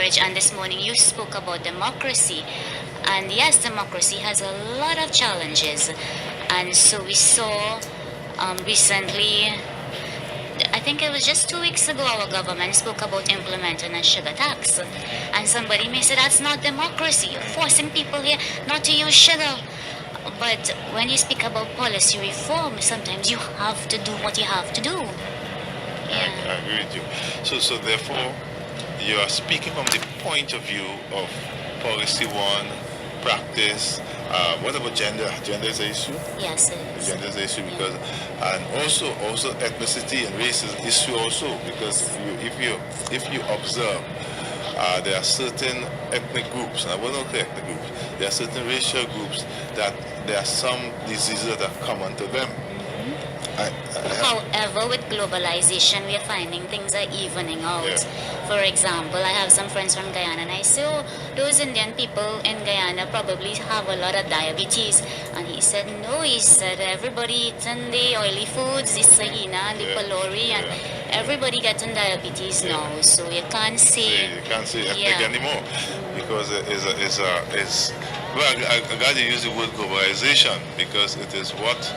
coverage, and this morning you spoke about democracy. And yes, democracy has a lot of challenges. And so we saw recently, I think it was just 2 weeks ago, our government spoke about implementing a sugar tax. And somebody may say that's not democracy. You're forcing people here not to use sugar. But when you speak about policy reform, sometimes you have to do what you have to do. I agree with you. So therefore, you are speaking from the point of view of policy one, practice. What about gender? Gender is an issue. Yes, it is. Gender is an issue because, and also ethnicity and race is an issue also because if you observe, there are certain ethnic groups, and I will not say ethnic groups. There are certain racial groups that there are some diseases that are common to them. However, with globalization, we are finding things are evening out. Yeah. For example, I have some friends from Guyana, and I say, oh, those Indian people in Guyana probably have a lot of diabetes. And he said, no, he said, everybody eating the oily foods, the sahina and the pylori, and everybody getting diabetes now. So you can't say... You can't say ethnic anymore because it's well, I got to use the word globalization because it is what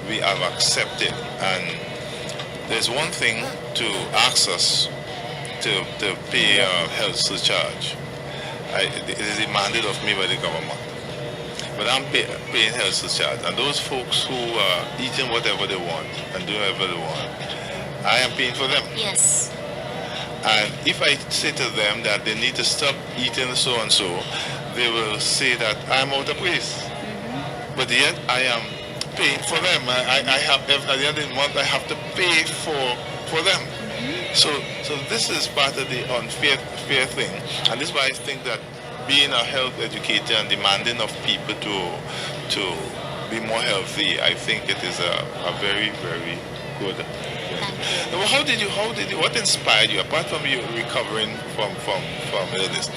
we have accepted, and there's one thing to ask us to pay a health surcharge. It is demanded of me by the government, but I'm paying health surcharge, and those folks who are eating whatever they want and doing whatever they want, I am paying for them. Yes. And if I say to them that they need to stop eating so and so, they will say that I'm out of place. But yet I am paying for them. I have at the end of the month I have to pay for them. So this is part of the unfair thing, and this is why I think that being a health educator and demanding of people to be more healthy, I think it is a very, very good thing. Now, what inspired you, apart from you recovering from illness,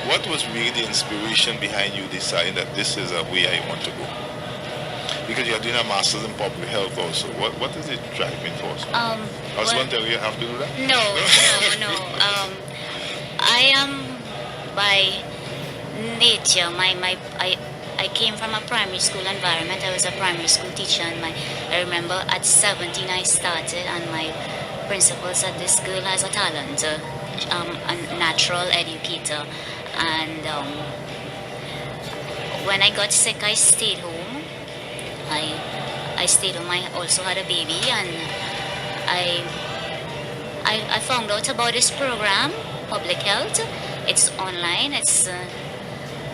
what was really the inspiration behind you deciding that this is a way I want to go? Because you're doing a master's in public health also. What is the driving force? Husband tell you have to do that? No. I am by nature. I came from a primary school environment. I was a primary school teacher, and I remember at 17 I started, and my principal said this girl has a talent, a natural educator. And when I got sick, I stayed home. I stayed home. I also had a baby, and I found out about this program, public health. It's online.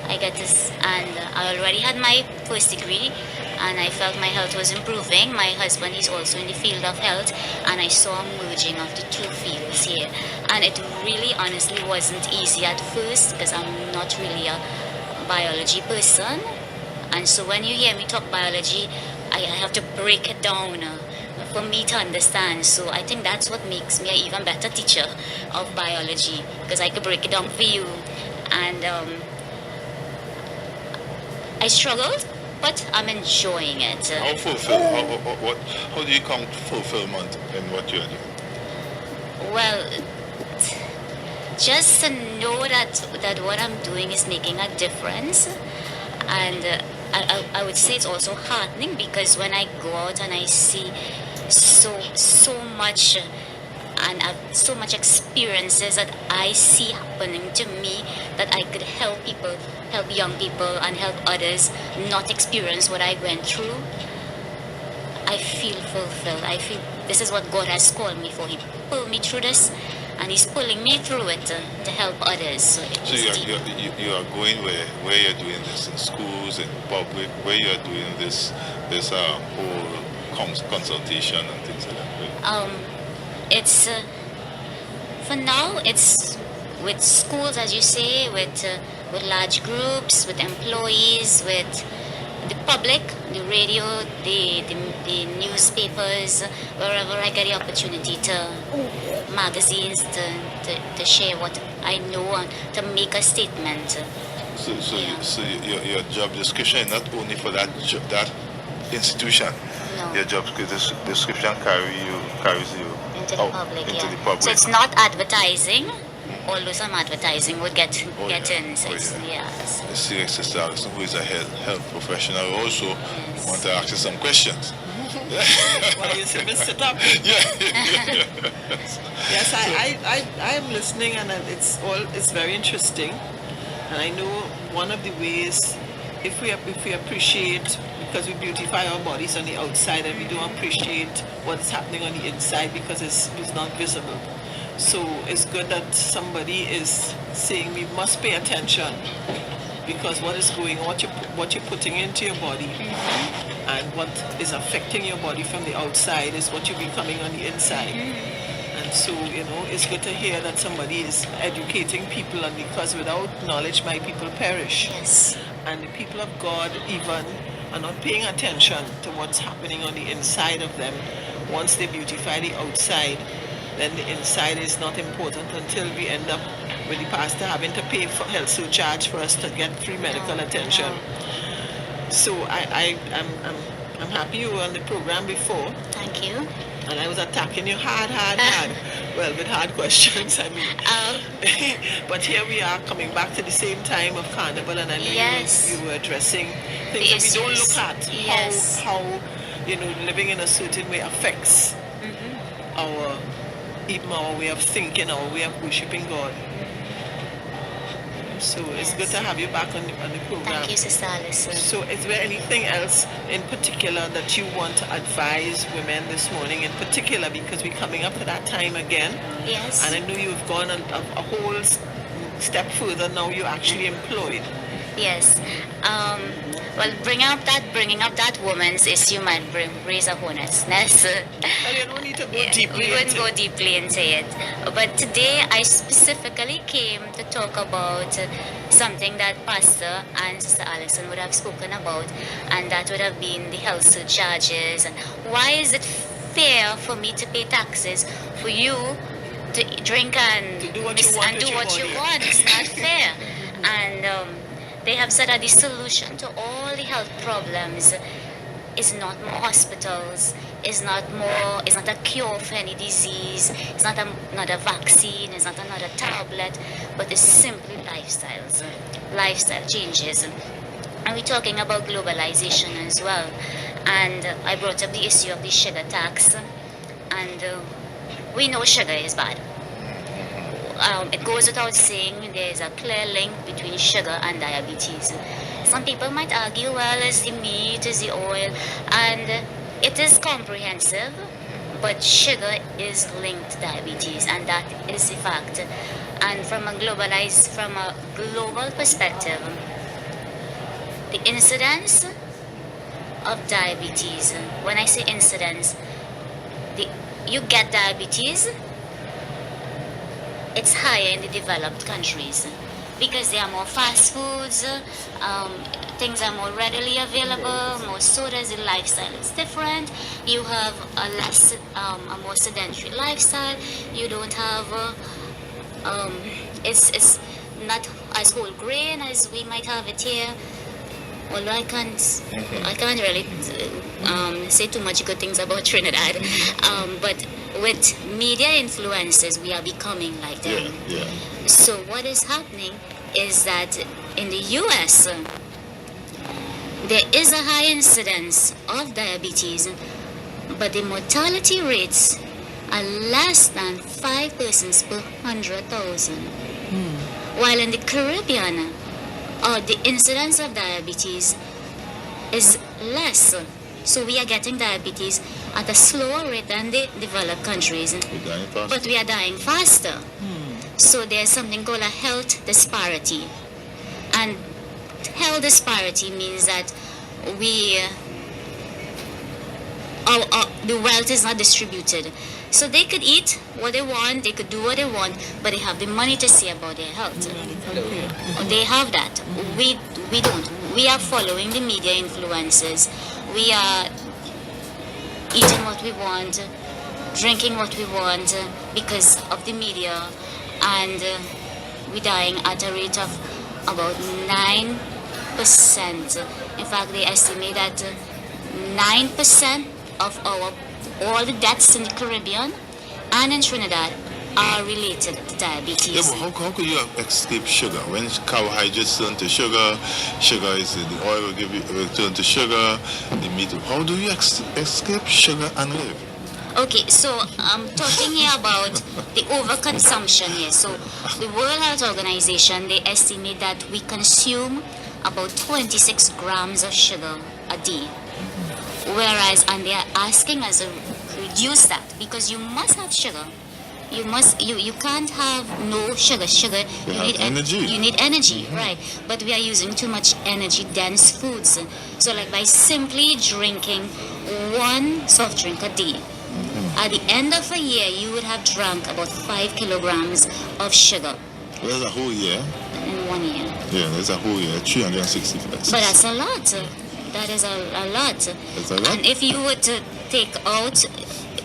I get this, and I already had my first degree, and I felt my health was improving. My husband is also in the field of health, and I saw a merging of the two fields here. And it really, honestly, wasn't easy at first because I'm not really a biology person. And so when you hear me talk biology, I have to break it down for me to understand. So I think that's what makes me an even better teacher of biology, because I could break it down for you. And I struggled, but I'm enjoying it. How do you count fulfillment in what you're doing? Well, just to know that what I'm doing is making a difference. And I would say it's also heartening, because when I go out and I see so much and so much experiences that I see happening to me, that I could help young people and help others not experience what I went through, I feel fulfilled. I feel this is what God has called me for. He pulled me through this, and He's pulling me through it to help others. So you are going where you're doing this in schools, in public, where you're doing this whole consultation and things like that. It's for now. It's with schools, as you say, with large groups, with employees, with the public, the radio, the newspapers, wherever I get the opportunity magazines to share what I know and to make a statement. So your job description is not only for that institution. No. Your job description carries you into the public. into Yeah. the public. So it's not advertising. although some advertising would get Oh, get yeah. in. So Oh, it's, yeah. yes. I see Sister Alison, who is a health professional, also want to ask you some questions. Why you say Mr. Top? Yeah. Yes, I am listening, and it's very interesting. And I know one of the ways, if we appreciate, because we beautify our bodies on the outside and we don't appreciate what's happening on the inside because it's not visible. So it's good that somebody is saying we must pay attention, because what is going on, what you're putting into your body, and what is affecting your body from the outside is what you're becoming on the inside. And so, it's good to hear that somebody is educating people, and because without knowledge, my people perish. Yes. And the people of God even are not paying attention to what's happening on the inside of them. Once they beautify the outside, then the inside is not important until we end up with the pastor having to pay for health surcharge for us to get free medical attention. So I'm happy you were on the program before, Thank you. and I was attacking you hard. Well, with hard questions, I mean. But here we are coming back to the same time of Carnival, and I know Yes. you were addressing things that we don't issues. look at. Yes. How living in a certain way affects our even our way of thinking, our way of worshiping God. So it's good to have you back on the program. Thank you, Sister Alison. So is there anything else in particular that you want to advise women this morning in particular, because we're coming up to that time again, Yes. and I know you've gone a whole step further now, you're actually employed. Yes. Well, bringing up that woman's issue might raise a hornet's. Well, you don't need to go deeply We wouldn't into go it. deeply into it. But today I specifically came to talk about something that Pastor and Sister Alison would have spoken about, and that would have been the health surcharges. And why is it fair for me to pay taxes for you to drink and To do what you want with your body. want? It's not fair. And they have said that the solution to all the health problems is not more hospitals, is not a cure for any disease, it's not another vaccine, it's not another tablet, but it's simply lifestyle changes. And we're talking about globalization as well. And I brought up the issue of the sugar tax, and we know sugar is bad. It goes without saying there is a clear link between sugar and diabetes. Some people might argue, well, it's the meat, it's the oil, and it is comprehensive, but sugar is linked to diabetes, and that is the fact. And from a global perspective, the incidence of diabetes, when I say incidence, you get diabetes, it's higher in the developed countries because there are more fast foods, things are more readily available, more sodas, the lifestyle is different. You have a more sedentary lifestyle. You don't have it's not as whole grain as we might have it here. Although I can't really say too much good things about Trinidad, but with media influences, we are becoming like them. Yeah. So what is happening is that in the U.S. There is a high incidence of diabetes, but the mortality rates are less than 5 persons per 100,000. While in the Caribbean, the incidence of diabetes is less. So we are getting diabetes at a slower rate than the developed countries, but we are dying faster. So there's something called a health disparity. And health disparity means that the wealth is not distributed. So they could eat what they want, they could do what they want, but they have the money to say about their health. They have that. We don't. We are following the media influences. We are eating what we want, drinking what we want because of the media, and we're dying at a rate of about 9%. In fact, they estimate that 9% of all the deaths in the Caribbean and in Trinidad are related to diabetes. Yeah, but how could you escape sugar? When carbohydrates turn to sugar, sugar is the oil will will turn to sugar, the meat. How do you escape sugar and live? Okay, so I'm talking here about the overconsumption here. So the World Health Organization, they estimate that we consume about 26 grams of sugar a day. Whereas, and they are asking us to reduce that because you must have sugar. You can't have no sugar. You have need energy. You need energy, right? But we are using too much energy dense foods. So like by simply drinking one soft drink a day, at the end of a year you would have drunk about 5 kilograms of sugar Well, there's a whole year. in 1 year. Yeah, there's a whole year, 365. But that's a lot. That is a lot. That's a lot. And if you were to take out,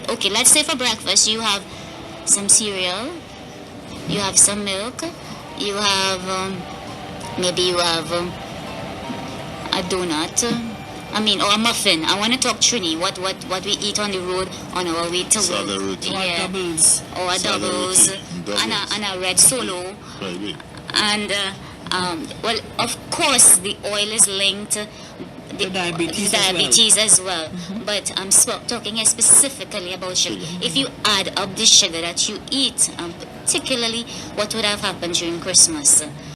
okay, let's say for breakfast you have some cereal, you have some milk, you have maybe you have a donut. Or a muffin. I want to talk Trini. What we eat on the road on our way to work. Salad roti. Or doubles. Or a Salad doubles, roti. and a red solo. Right. And well, of course, the oil is linked to The diabetes as well. But I'm talking here specifically about sugar. If you add up the sugar that you eat, particularly what would have happened during Christmas.